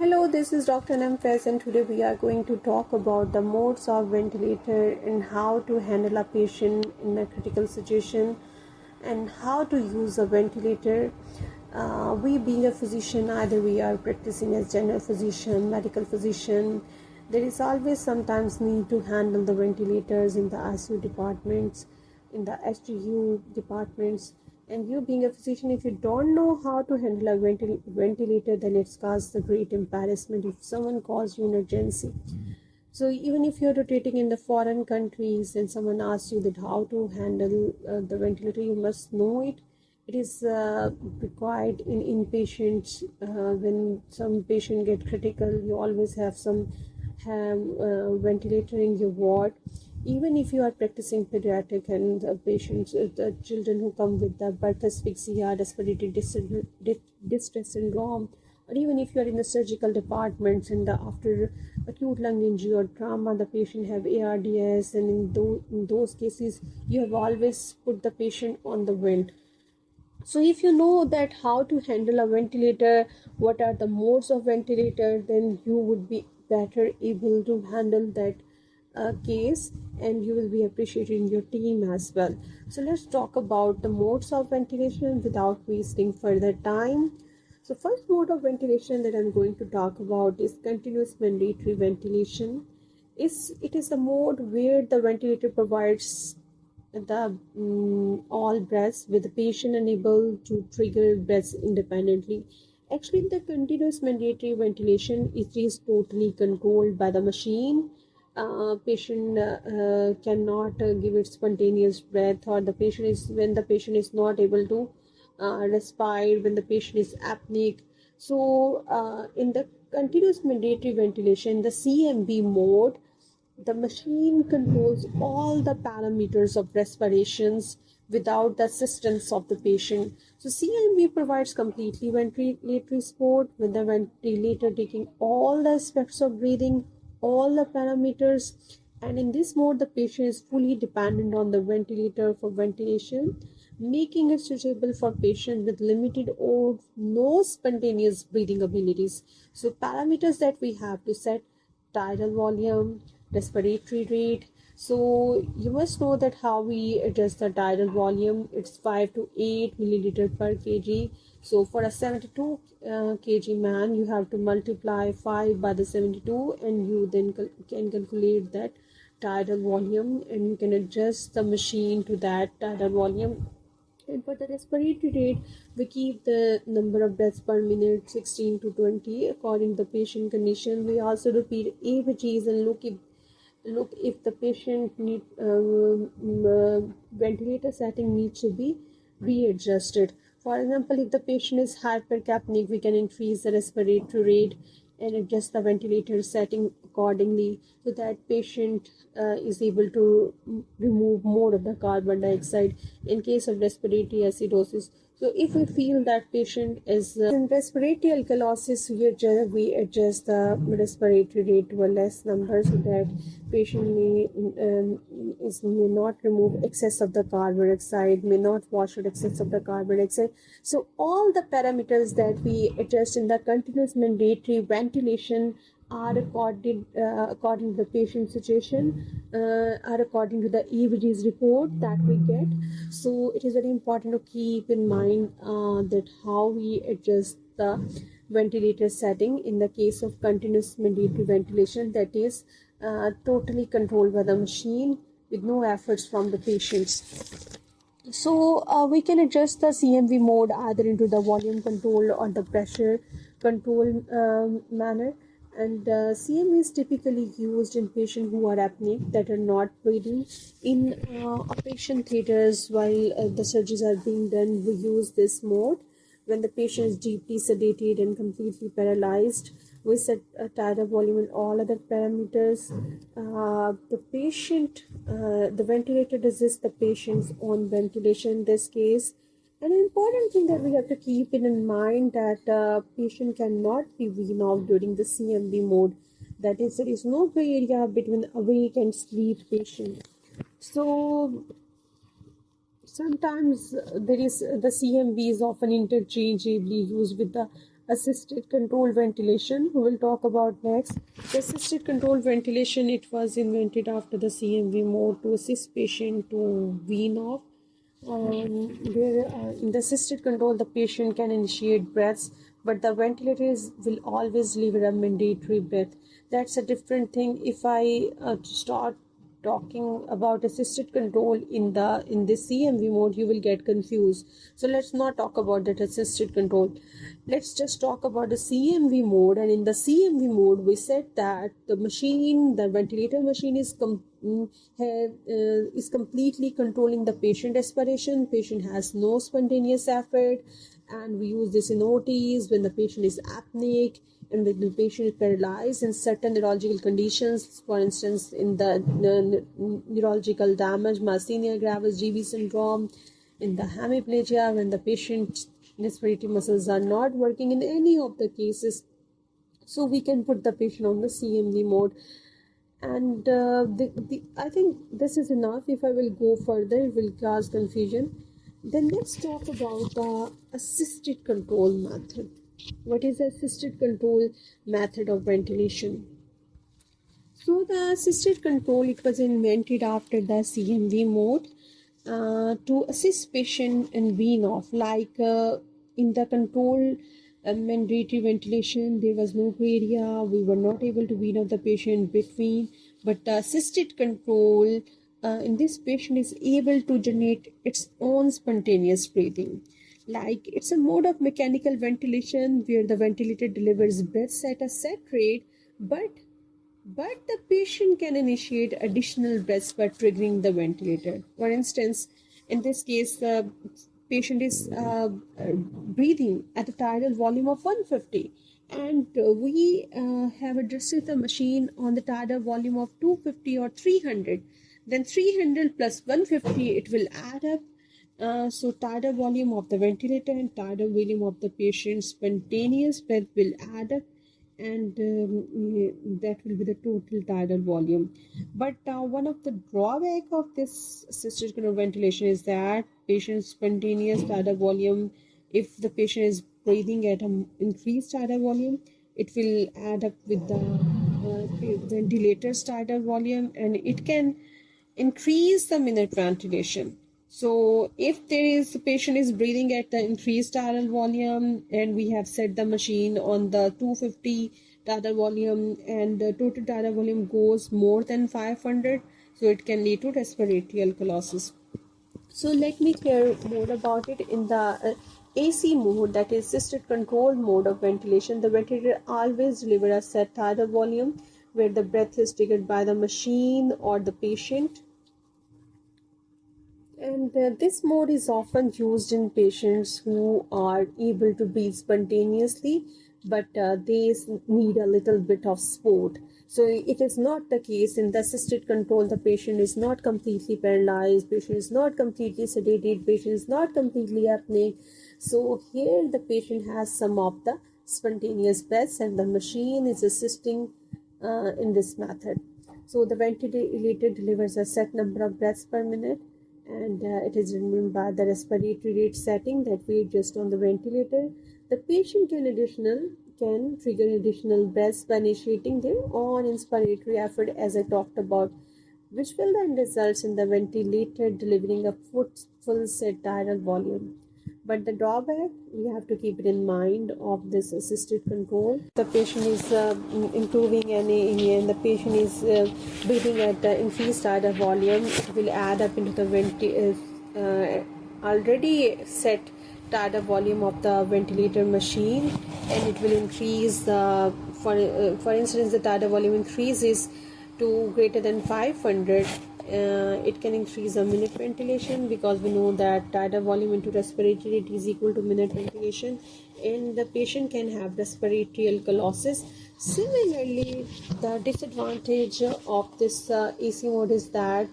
Hello, this is Dr. Namfez, and today we are going to talk about the modes of ventilator and how to handle a patient in a critical situation and how to use a ventilator. We being a physician, either we are practicing as general physician, medical physician, there is always sometimes need to handle the ventilators in the ICU departments, in the STU departments. And you being a physician, if you don't know how to handle a ventilator, then it's caused a great embarrassment if someone calls you an urgency. So even if you're rotating in the foreign countries and someone asks you that how to handle the ventilator, you must know it. It is required in inpatients. When some patient get critical, you always have some ventilator in your ward. Even if you are practicing pediatric and patients, the children who come with the birth asphyxia, respiratory distress syndrome, or even if you are in the surgical departments and after acute lung injury or trauma, the patient have ARDS, and in those cases, you have always put the patient on the vent. So if you know that how to handle a ventilator, what are the modes of ventilator, then you would be better able to handle that case, and you will be appreciated in your team as well. So let's talk about the modes of ventilation without wasting further time. So first mode of ventilation that I'm going to talk about is continuous mandatory ventilation. It is the mode where the ventilator provides the all breaths with the patient unable to trigger breaths independently. Actually, the continuous mandatory ventilation, it is totally controlled by the machine. Patient cannot give it spontaneous breath, or the patient is when the patient is not able to respire, when the patient is apneic. So in the continuous mandatory ventilation, the CMV mode, the machine controls all the parameters of respirations without the assistance of the patient. So CMV provides completely ventilatory support with the ventilator taking all the aspects of breathing, all the parameters, and in this mode the patient is fully dependent on the ventilator for ventilation, making it suitable for patients with limited or no spontaneous breathing abilities. So parameters that we have to set: tidal volume, respiratory rate. So you must know that how we adjust the tidal volume. It's 5 to 8 milliliter per kg. So for a 72 kg man, you have to multiply 5 by the 72, and you then can calculate that tidal volume, and you can adjust the machine to that tidal volume. And for the respiratory rate, we keep the number of breaths per minute 16 to 20 according to the patient condition. We also repeat ABGs and look if the patient need ventilator setting needs to be readjusted. For example, if the patient is hypercapnic, we can increase the respiratory rate and adjust the ventilator setting accordingly, so that patient is able to remove more of the carbon dioxide in case of respiratory acidosis. So if we feel that patient is in respiratory alkalosis, we adjust the respiratory rate to a less number, so that patient may not remove excess of the carbon dioxide, may not wash out excess of the carbon dioxide. So all the parameters that we adjust in the continuous mandatory ventilation are according to the patient situation, are according to the EVG's report that we get. So it is very important to keep in mind that how we adjust the ventilator setting in the case of continuous mandatory ventilation, that is totally controlled by the machine with no efforts from the patients. So we can adjust the CMV mode either into the volume control or the pressure control manner. And CMV is typically used in patients who are apneic, that are not breathing. In operation theaters, while the surgeries are being done, we use this mode. When the patient is deeply sedated and completely paralyzed, we set a tidal volume and all other parameters. The ventilator resists the patient's own ventilation in this case. An important thing that we have to keep in mind that patient cannot be weaned off during the CMV mode. That is, there is no gray area between awake and sleep patient. So sometimes there is the CMV is often interchangeably used with the assisted controlled ventilation we will talk about next. The assisted controlled ventilation, it was invented after the CMV mode to assist patient to wean off. Where in the assisted control, the patient can initiate breaths, but the ventilators will always deliver a mandatory breath. That's a different thing. If I start talking about assisted control in the CMV mode, you will get confused. So let's not talk about that assisted control. Let's just talk about the CMV mode. And in the CMV mode, we said that the ventilator machine is completely controlling the patient respiration. Patient has no spontaneous effort, and we use this in OTs when the patient is apneic and when the patient is paralyzed in certain neurological conditions. For instance, in the neurological damage, myasthenia gravis, GV syndrome, in the hemiplegia, when the patient's respiratory muscles are not working in any of the cases. So we can put the patient on the CMV mode. And I think this is enough. If I will go further, it will cause confusion. Then let's talk about the assisted control method. What is the assisted control method of ventilation? So the assisted control, it was invented after the CMV mode to assist patient in wean off. Like in the control mandatory ventilation, there was no gray area. We were not able to wean off the patient between. But the assisted control in this patient is able to generate its own spontaneous breathing. Like it's a mode of mechanical ventilation where the ventilator delivers breaths at a set rate, but the patient can initiate additional breaths by triggering the ventilator. For instance, in this case, the patient is breathing at a tidal volume of 150, and we have adjusted the machine on the tidal volume of 250 or 300. Then 300 plus 150, it will add up. So tidal volume of the ventilator and tidal volume of the patient's spontaneous breath will add up, and that will be the total tidal volume. But one of the drawback of this assisted ventilation is that patient's spontaneous tidal volume, if the patient is breathing at an increased tidal volume, it will add up with the ventilator's tidal volume, and it can increase the minute ventilation. So if there is the patient is breathing at the increased tidal volume, and we have set the machine on the 250 tidal volume, and the total tidal volume goes more than 500, so it can lead to respiratory alkalosis. So let me clear more about it. In the AC mode, that is assisted control mode of ventilation, the ventilator always delivers a set tidal volume where the breath is triggered by the machine or the patient. And this mode is often used in patients who are able to breathe spontaneously, but they need a little bit of support. So it is not the case in the assisted control. The patient is not completely paralyzed, patient is not completely sedated, patient is not completely apneic. So here the patient has some of the spontaneous breaths, and the machine is assisting in this method. So the ventilator delivers a set number of breaths per minute, and it is determined by the respiratory rate setting that we adjust on the ventilator. The patient can trigger additional breaths by initiating their own inspiratory effort, as I talked about, which will then result in the ventilator delivering a full set tidal volume. But the drawback, we have to keep it in mind of this assisted control. The patient is improving and the patient is breathing at the increased tidal volume. It will add up into the already set tidal volume of the ventilator machine, and it will increase for instance, the tidal volume increases to greater than 500. It can increase a minute ventilation, because we know that tidal volume into respiratory rate is equal to minute ventilation, and the patient can have respiratory alkalosis. Similarly, the disadvantage of this AC mode is that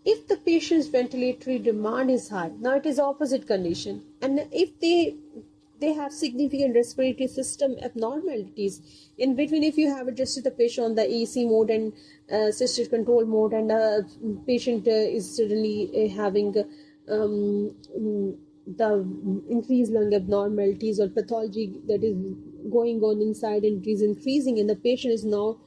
if the patient's ventilatory demand is high, now it is opposite condition, and if they have significant respiratory system abnormalities in between, if you have adjusted the patient on the AC mode and assisted control mode, and the patient is suddenly having the increased lung abnormalities or pathology that is going on inside, and it is increasing, and the patient is now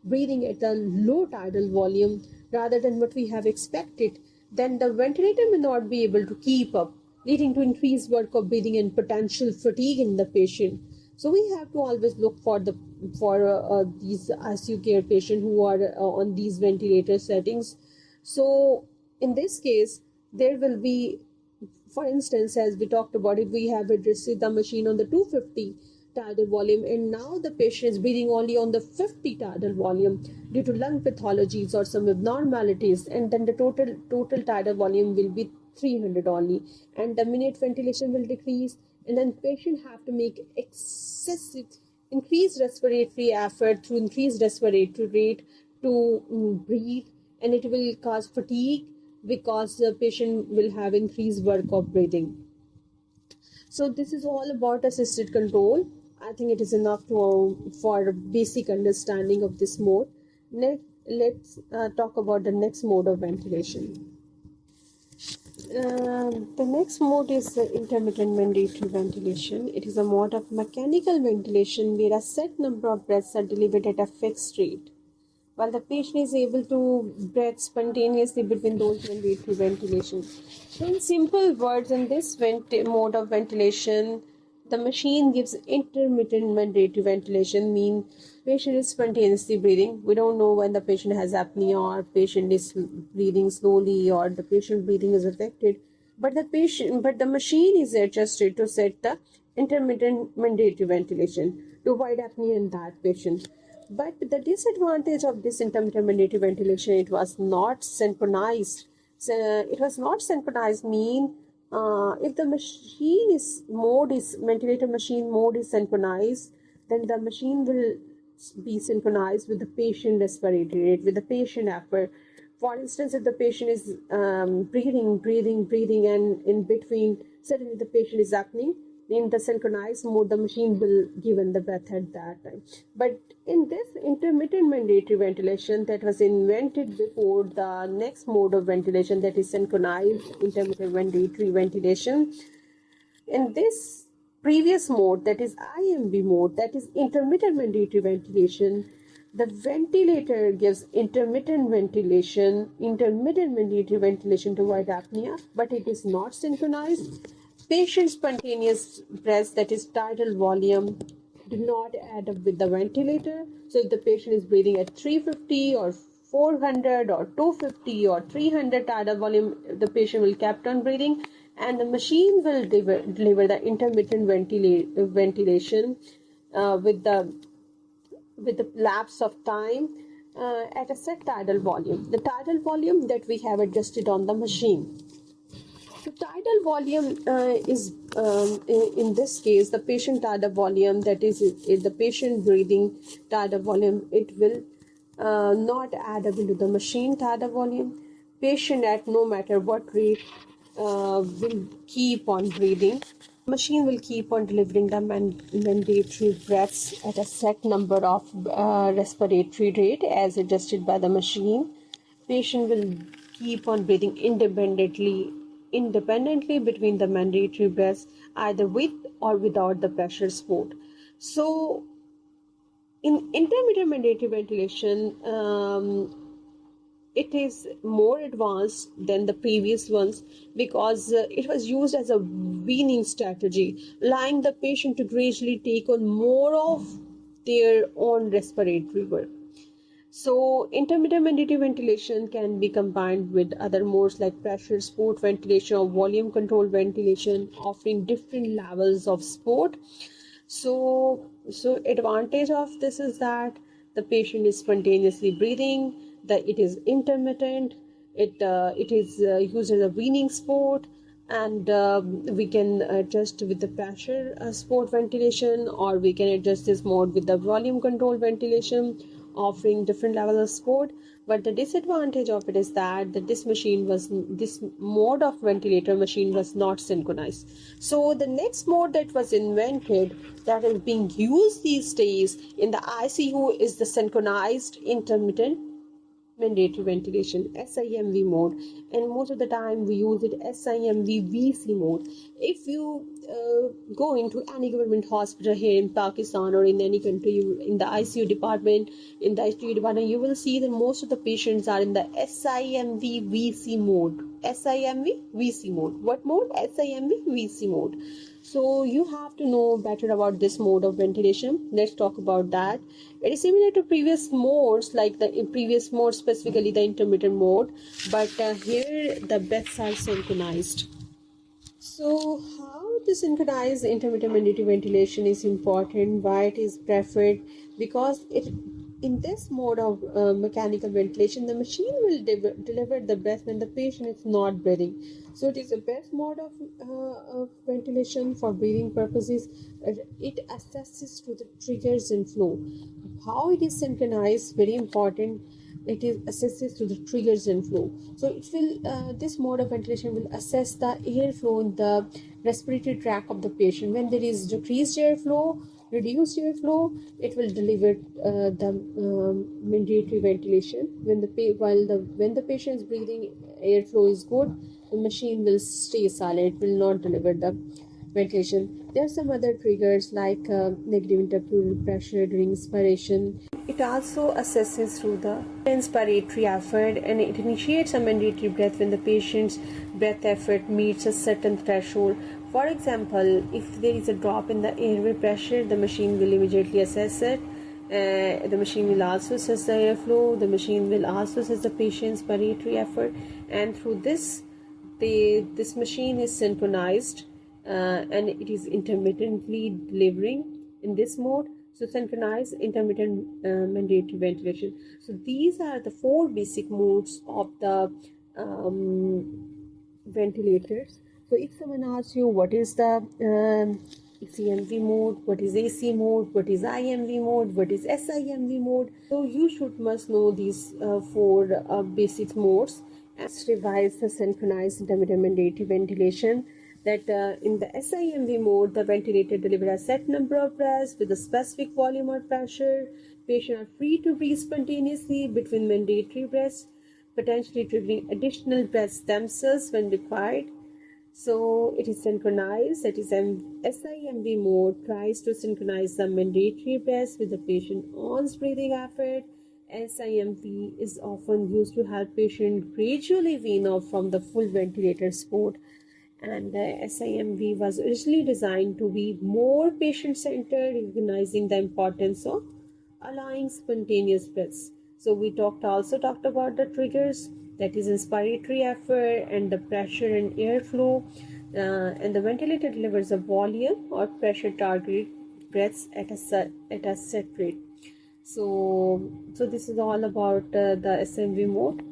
breathing at a low tidal volume rather than what we have expected, then the ventilator may not be able to keep up, leading to increased work of breathing and potential fatigue in the patient. So we have to always look for these ICU care patients who are on these ventilator settings. So in this case, there will be, for instance, as we talked about, if we have adjusted the machine on the 250 tidal volume, and now the patient is breathing only on the 50 tidal volume due to lung pathologies or some abnormalities, and then the total tidal volume will be 300 only, and the minute ventilation will decrease, and then patient have to make excessive increased respiratory effort through increased respiratory rate to breathe, and it will cause fatigue because the patient will have increased work of breathing. So this is all about assisted control. I think it is enough for basic understanding of this mode. Let's talk about the next mode of ventilation. The next mode is intermittent mandatory ventilation. It is a mode of mechanical ventilation where a set number of breaths are delivered at a fixed rate, while the patient is able to breathe spontaneously between those mandatory ventilation. In simple words, in this mode of ventilation, the machine gives intermittent mandatory ventilation, mean patient is spontaneously breathing. We don't know when the patient has apnea, or patient is breathing slowly, or the patient breathing is affected. But the machine is adjusted to set the intermittent mandatory ventilation to avoid apnea in that patient. But the disadvantage of this intermittent mandatory ventilation, it was not synchronized. So it was not synchronized mean if the ventilator machine mode is synchronized, then the machine will be synchronized with the patient respiratory rate, with the patient effort. For instance, if the patient is breathing, and in between suddenly the patient is apnea, in the synchronized mode, the machine will give in the breath at that time. But in this intermittent mandatory ventilation that was invented before the next mode of ventilation, that is synchronized intermittent mandatory ventilation, in this previous mode, that is IMV mode, that is intermittent mandatory ventilation, the ventilator gives intermittent mandatory ventilation to avoid apnea, but it is not synchronized. Patient spontaneous breaths, that is tidal volume, do not add up with the ventilator. So if the patient is breathing at 350 or 400 or 250 or 300 tidal volume, the patient will keep on breathing, and the machine will deliver the intermittent ventilation with the lapse of time at a set tidal volume, the tidal volume that we have adjusted on the machine. So tidal volume is, in this case, the patient tidal volume, that is the patient breathing tidal volume, it will not add up into the machine tidal volume. Patient at no matter what rate will keep on breathing. Machine will keep on delivering the mandatory breaths at a set number of respiratory rate as adjusted by the machine. Patient will keep on breathing independently between the mandatory breaths, either with or without the pressure support. So in intermittent mandatory ventilation, it is more advanced than the previous ones because it was used as a weaning strategy, allowing the patient to gradually take on more of their own respiratory work. So intermittent mandatory ventilation can be combined with other modes like pressure support ventilation or volume control ventilation, offering different levels of support. So advantage of this is that the patient is spontaneously breathing, that it is intermittent, it is used as a weaning support, and we can adjust with the pressure support ventilation, or we can adjust this mode with the volume control ventilation, offering different levels of support. But the disadvantage of it is that this mode of ventilator machine was not synchronized. So the next mode that was invented, that is being used these days in the ICU, is the synchronized intermittent mandatory ventilation, SIMV mode, and most of the time we use it SIMV VC mode. If you go into any government hospital here in Pakistan or in any country, in the ICU department, you will see that most of the patients are in the SIMV VC mode. SIMV VC mode. What mode? SIMV VC mode. So you have to know better about this mode of ventilation. Let's talk about that. It is similar to previous modes, like the previous mode, specifically the intermittent mode, but here the breaths are synchronized. So how to synchronize intermittent mandatory ventilation is important, why it is preferred, because it in this mode of mechanical ventilation, the machine will deliver the breath when the patient is not breathing. So it is the best mode of ventilation for breathing purposes. It assesses to the triggers and flow. How it is synchronized, very important. It is assesses to the triggers and flow. So it will this mode of ventilation will assess the airflow in the respiratory tract of the patient. When there is decreased airflow, reduced airflow, it will deliver the mandatory ventilation. When the patient is breathing, airflow is good, the machine will stay silent. It will not deliver the ventilation. There are some other triggers like negative interpleural pressure during inspiration. It also assesses through the inspiratory effort, and it initiates a mandatory breath when the patient's breath effort meets a certain threshold. For example, if there is a drop in the airway pressure, the machine will immediately assess it. The machine will also assess the airflow. The machine will also assess the patient's inspiratory effort, and through this, this machine is synchronized and it is intermittently delivering in this mode. So synchronized intermittent mandatory ventilation. So these are the 4 basic modes of the ventilators. So if someone asks you what is the CMV mode, what is AC mode, what is IMV mode, what is SIMV mode, so you must know these 4 basic modes. Let's revise the synchronized intermittent mandatory ventilation. That in the SIMV mode, the ventilator delivers a set number of breaths with a specific volume or pressure. Patients are free to breathe spontaneously between mandatory breaths, potentially triggering additional breaths themselves when required. So it is synchronized. That is, SIMV mode tries to synchronize the mandatory breaths with the patient-on's breathing effort. SIMV is often used to help patients gradually wean off from the full ventilator support. And SIMV was originally designed to be more patient-centered, recognizing the importance of allowing spontaneous breaths. So we also talked about the triggers, that is inspiratory effort and the pressure and airflow, and the ventilator delivers a volume or pressure targeted breaths at a set rate. So this is all about the SIMV mode.